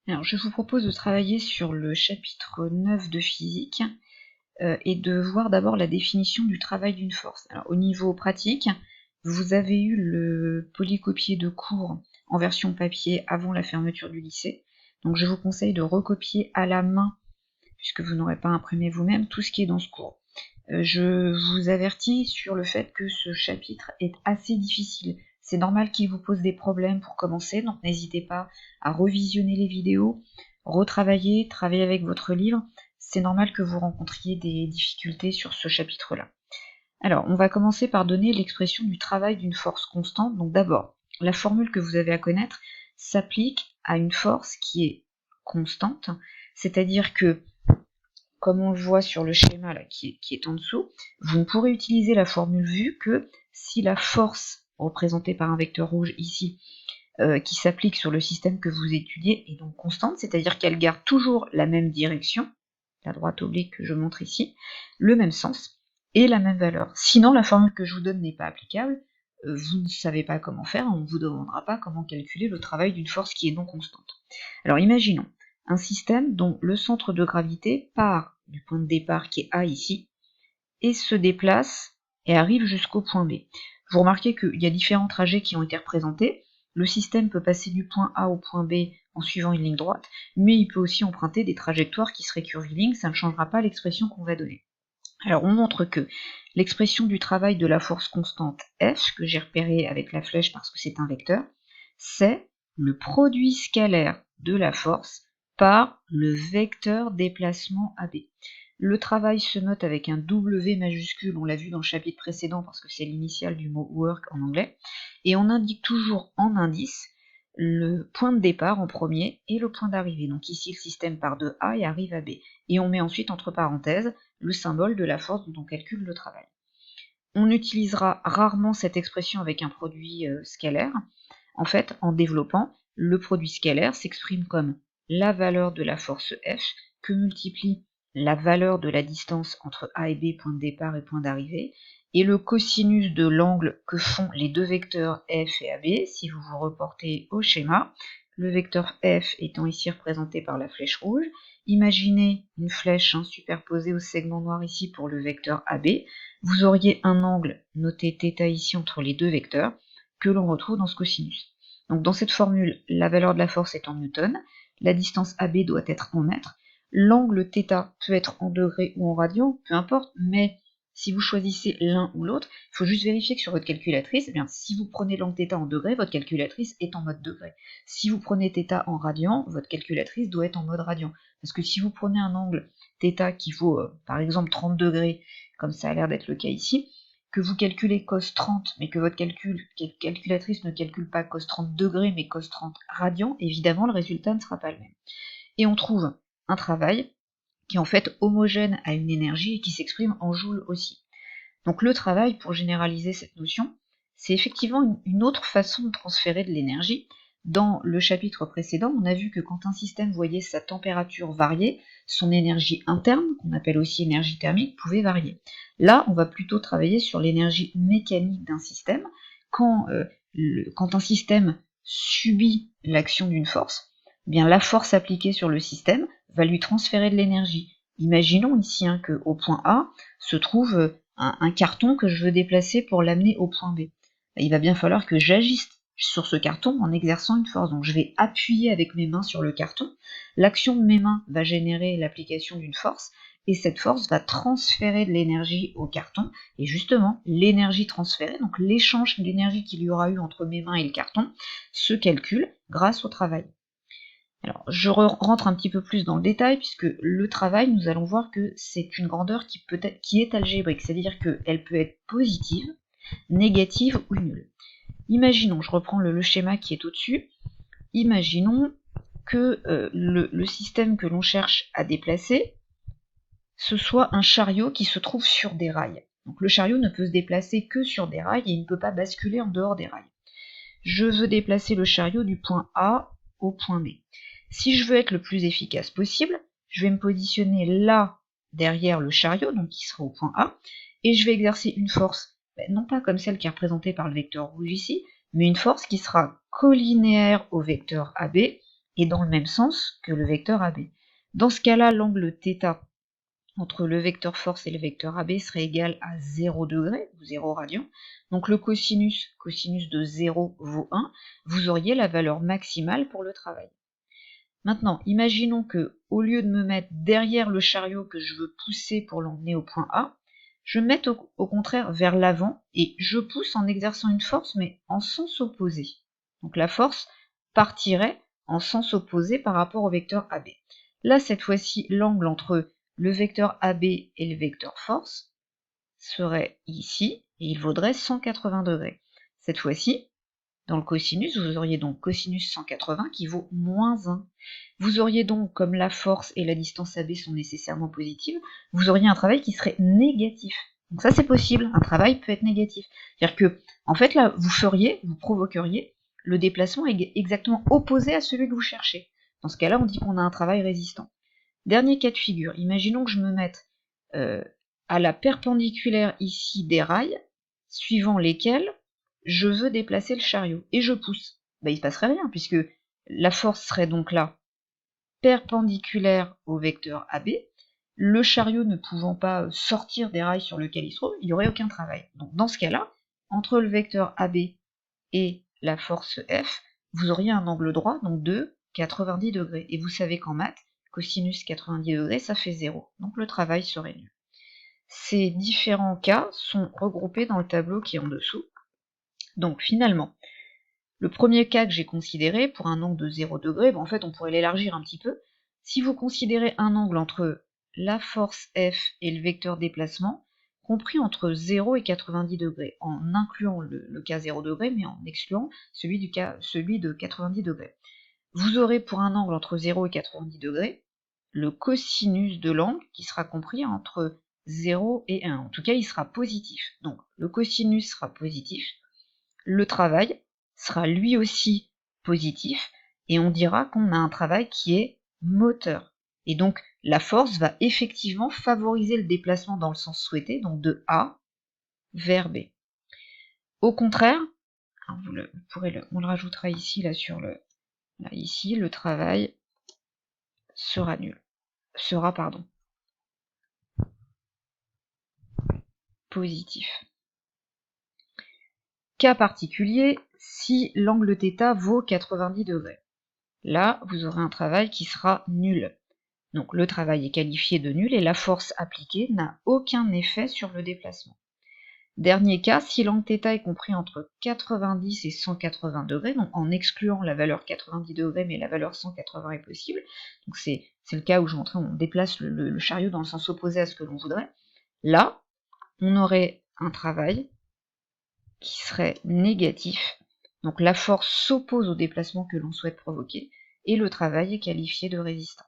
Alors, je vous propose de travailler sur le chapitre 9 de physique et de voir d'abord la définition du travail d'une force. Alors, au niveau pratique, vous avez eu le polycopier de cours en version papier avant la fermeture du lycée. Donc, je vous conseille de recopier à la main, puisque vous n'aurez pas imprimé vous-même, tout ce qui est dans ce cours. Je vous avertis sur le fait que ce chapitre est assez difficile. C'est normal qu'il vous pose des problèmes pour commencer, donc n'hésitez pas à revisionner les vidéos, retravailler, travailler avec votre livre. C'est normal que vous rencontriez des difficultés sur ce chapitre-là. Alors, on va commencer par donner l'expression du travail d'une force constante. Donc d'abord, la formule que vous avez à connaître s'applique à une force qui est constante, c'est-à-dire que comme on le voit sur le schéma là, qui est en dessous, vous ne pourrez utiliser la formule vue que si la force représentée par un vecteur rouge ici, qui s'applique sur le système que vous étudiez, est donc constante, c'est-à-dire qu'elle garde toujours la même direction, la droite oblique que je montre ici, le même sens et la même valeur. Sinon, la formule que je vous donne n'est pas applicable, vous ne savez pas comment faire, on ne vous demandera pas comment calculer le travail d'une force qui est non constante. Alors imaginons un système dont le centre de gravité part du point de départ qui est A ici, et se déplace et arrive jusqu'au point B. Vous remarquez qu'il y a différents trajets qui ont été représentés. Le système peut passer du point A au point B en suivant une ligne droite, mais il peut aussi emprunter des trajectoires qui seraient curvilignes, ça ne changera pas l'expression qu'on va donner. Alors on montre que l'expression du travail de la force constante F, que j'ai repéré avec la flèche parce que c'est un vecteur, c'est le produit scalaire de la force par le vecteur déplacement AB. Le travail se note avec un W majuscule, on l'a vu dans le chapitre précédent parce que c'est l'initiale du mot work en anglais, et on indique toujours en indice le point de départ en premier et le point d'arrivée. Donc ici le système part de A et arrive à B. Et on met ensuite entre parenthèses le symbole de la force dont on calcule le travail. On utilisera rarement cette expression avec un produit scalaire. En fait, en développant, le produit scalaire s'exprime comme la valeur de la force F que multiplie la valeur de la distance entre A et B, point de départ et point d'arrivée, et le cosinus de l'angle que font les deux vecteurs F et AB, si vous vous reportez au schéma, le vecteur F étant ici représenté par la flèche rouge. Imaginez une flèche superposée au segment noir ici pour le vecteur AB. Vous auriez un angle noté θ ici entre les deux vecteurs, que l'on retrouve dans ce cosinus. Donc dans cette formule, la valeur de la force est en newton, la distance AB doit être en mètres, l'angle θ peut être en degrés ou en radians, peu importe, mais si vous choisissez l'un ou l'autre, il faut juste vérifier que sur votre calculatrice, eh bien, si vous prenez l'angle θ en degrés, votre calculatrice est en mode degré. Si vous prenez θ en radian, votre calculatrice doit être en mode radian. Parce que si vous prenez un angle θ qui vaut par exemple 30 degrés, comme ça a l'air d'être le cas ici, que vous calculez cos 30, mais que votre calculatrice ne calcule pas cos 30 degrés, mais cos 30 radians, évidemment, le résultat ne sera pas le même. Et on trouve un travail qui est en fait homogène à une énergie et qui s'exprime en joules aussi. Donc le travail, pour généraliser cette notion, c'est effectivement une autre façon de transférer de l'énergie. Dans le chapitre précédent, on a vu que quand un système voyait sa température varier, son énergie interne, qu'on appelle aussi énergie thermique, pouvait varier. Là, on va plutôt travailler sur l'énergie mécanique d'un système. Quand un système subit l'action d'une force, eh bien la force appliquée sur le système va lui transférer de l'énergie. Imaginons ici qu'au point A se trouve un carton que je veux déplacer pour l'amener au point B. Il va bien falloir que j'agisse sur ce carton en exerçant une force. Donc je vais appuyer avec mes mains sur le carton. L'action de mes mains va générer l'application d'une force et cette force va transférer de l'énergie au carton. Et justement, l'énergie transférée, donc l'échange d'énergie qu'il y aura eu entre mes mains et le carton, se calcule grâce au travail. Alors, je rentre un petit peu plus dans le détail, puisque le travail, nous allons voir que c'est une grandeur qui est algébrique, c'est-à-dire qu'elle peut être positive, négative ou nulle. Imaginons, je reprends le schéma qui est au-dessus, imaginons que le système que l'on cherche à déplacer, ce soit un chariot qui se trouve sur des rails. Donc le chariot ne peut se déplacer que sur des rails et il ne peut pas basculer en dehors des rails. Je veux déplacer le chariot du point A au point B. Si je veux être le plus efficace possible, je vais me positionner là, derrière le chariot, donc qui sera au point A, et je vais exercer une force, non pas comme celle qui est représentée par le vecteur rouge ici, mais une force qui sera collinéaire au vecteur AB est dans le même sens que le vecteur AB. Dans ce cas-là, l'angle θ entre le vecteur force et le vecteur AB serait égal à 0 degré, ou 0 radian. Donc le cosinus de 0 vaut 1, vous auriez la valeur maximale pour le travail. Maintenant, imaginons que, au lieu de me mettre derrière le chariot que je veux pousser pour l'emmener au point A, je me mette au contraire vers l'avant et je pousse en exerçant une force mais en sens opposé. Donc la force partirait en sens opposé par rapport au vecteur AB. Là, cette fois-ci, l'angle entre le vecteur AB et le vecteur force serait ici, et il vaudrait 180 degrés. Cette fois-ci, dans le cosinus, vous auriez donc cosinus 180 qui vaut moins 1. Vous auriez donc, comme la force et la distance AB sont nécessairement positives, vous auriez un travail qui serait négatif. Donc ça c'est possible, un travail peut être négatif. C'est-à-dire que, en fait là, vous provoqueriez le déplacement exactement opposé à celui que vous cherchez. Dans ce cas-là, on dit qu'on a un travail résistant. Dernier cas de figure, imaginons que je me mette à la perpendiculaire ici des rails, suivant lesquels je veux déplacer le chariot, et je pousse. Ben, il ne se passerait rien, puisque la force serait donc là, perpendiculaire au vecteur AB, le chariot ne pouvant pas sortir des rails sur lesquels il se trouve, il n'y aurait aucun travail. Donc dans ce cas-là, entre le vecteur AB et la force F, vous auriez un angle droit, donc de 90 degrés. Et vous savez qu'en maths, cosinus 90 degrés, ça fait 0. Donc le travail serait nul. Ces différents cas sont regroupés dans le tableau qui est en dessous. Donc finalement, le premier cas que j'ai considéré, pour un angle de 0 degré, en fait on pourrait l'élargir un petit peu. Si vous considérez un angle entre la force F et le vecteur déplacement, compris entre 0 et 90 degrés, en incluant le cas 0 degré, mais en excluant celui de 90 degrés. Vous aurez pour un angle entre 0 et 90 degrés, le cosinus de l'angle qui sera compris entre 0 et 1. En tout cas, il sera positif. Donc, le cosinus sera positif, le travail sera lui aussi positif, et on dira qu'on a un travail qui est moteur. Et donc, la force va effectivement favoriser le déplacement dans le sens souhaité, donc de A vers B. Au contraire, on le rajoutera ici, là, ici, le travail sera positif. Cas particulier, si l'angle θ vaut 90 degrés. Là, vous aurez un travail qui sera nul. Donc le travail est qualifié de nul et la force appliquée n'a aucun effet sur le déplacement. Dernier cas, si l'angle θ est compris entre 90 et 180 degrés, donc en excluant la valeur 90 degrés, mais la valeur 180 est possible, donc c'est le cas où je montrais, on déplace le chariot dans le sens opposé à ce que l'on voudrait, là, on aurait un travail qui serait négatif, donc la force s'oppose au déplacement que l'on souhaite provoquer, et le travail est qualifié de résistant.